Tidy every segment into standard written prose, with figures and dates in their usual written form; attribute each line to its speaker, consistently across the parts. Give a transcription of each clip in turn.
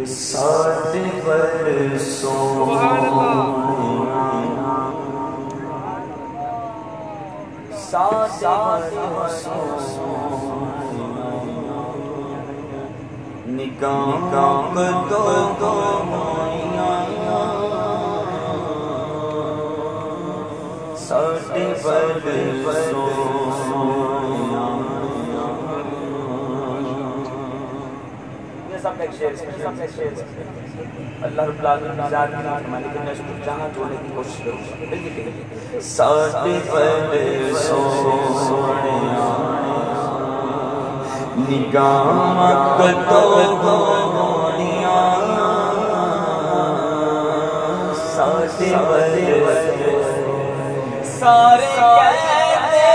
Speaker 1: ساٹھ برسوں نگاہ دو ساٹھ برسوں اللہ رب العالمین ذات کی فرمانے کے نشکر جہاں جوڑنے کی کوشش کروں ساٹھ برسوں نگاہ دو ساٹھ برسوں سارے کہتے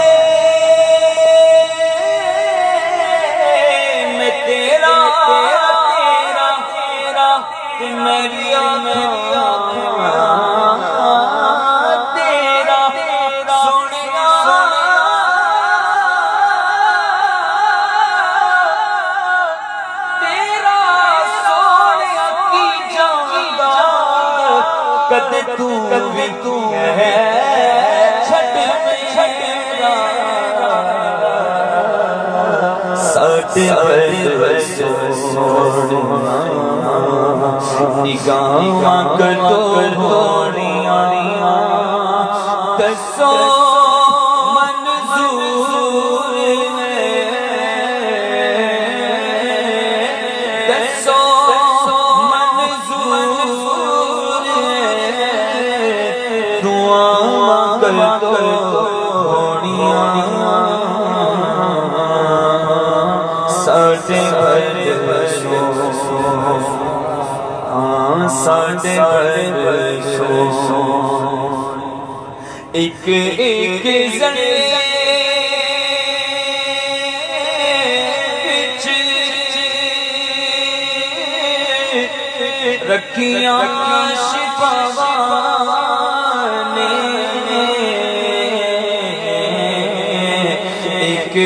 Speaker 1: میں تیرا میری تیرا سنیا تیرا سونے کی جاندا کدے تو ہے ساٹھ برسوں نگاہ دونیاں دسو منظور دسو منظور دعا دونیاں ساٹھ برسوں ساٹھ برسوں ایک زنے بچ رکھیاں شفاواں نے ایک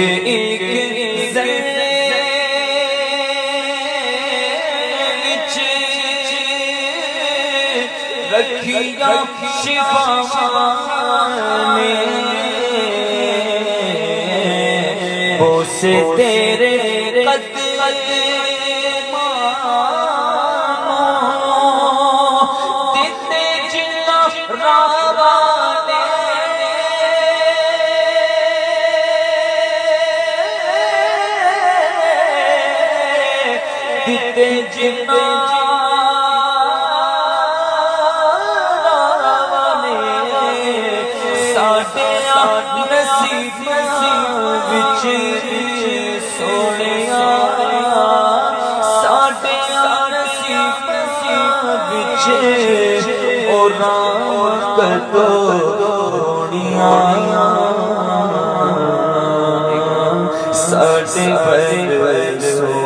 Speaker 1: رکھیا شفاواں نے بوسے تیرے قدموں دتے جنہ راواں نے دتے جنہ وچ سونیا ساڈے نصیب وچ او رام دونیاں ساٹھ برسوں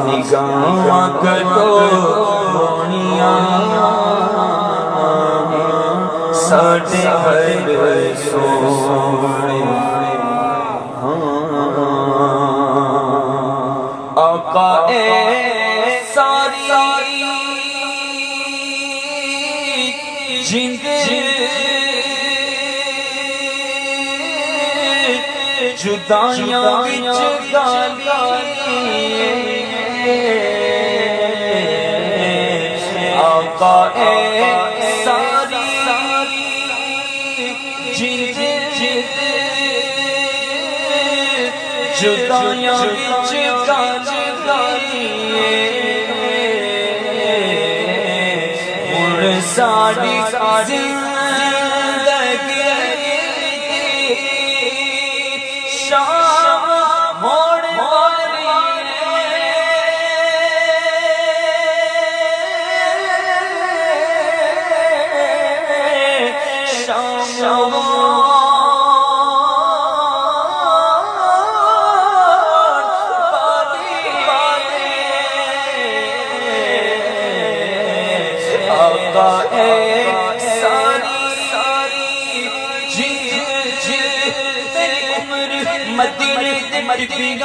Speaker 1: نگاہ دونیاں ساٹھ برسوں آقا اے ساری جند جدائیاں وچ گالی آقا اے ساری جدائیاں وچ گالی ہن ساڈی زندگی شام ہوڑ والی شام مدینے تے مدینے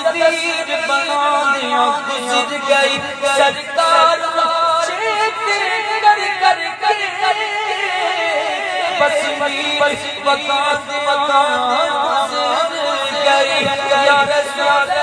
Speaker 1: دی تصویر بنا دیا گزر گئی سرکار بس بتا گزر گئی یا رسول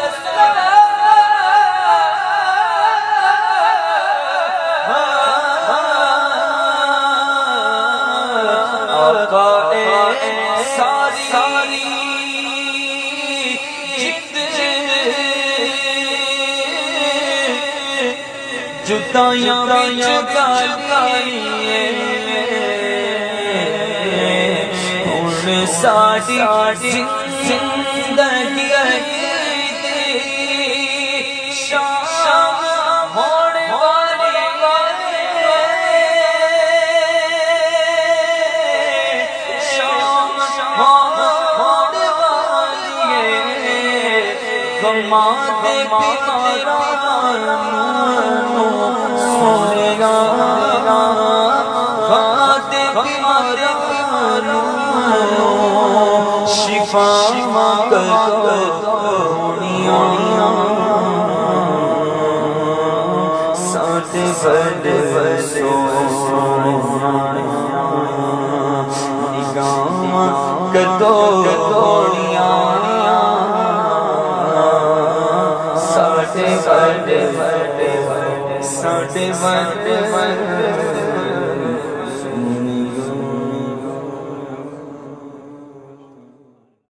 Speaker 1: جدائیاں بچ گالیے ہن ساڈی زندگی دی شام ہوڑ والی شام ہوڑ والی غماں دے بیماراں شفا ساڈے بڑے نگاہ کدوڑیاں ساڈے بڑے ساڈے بڑے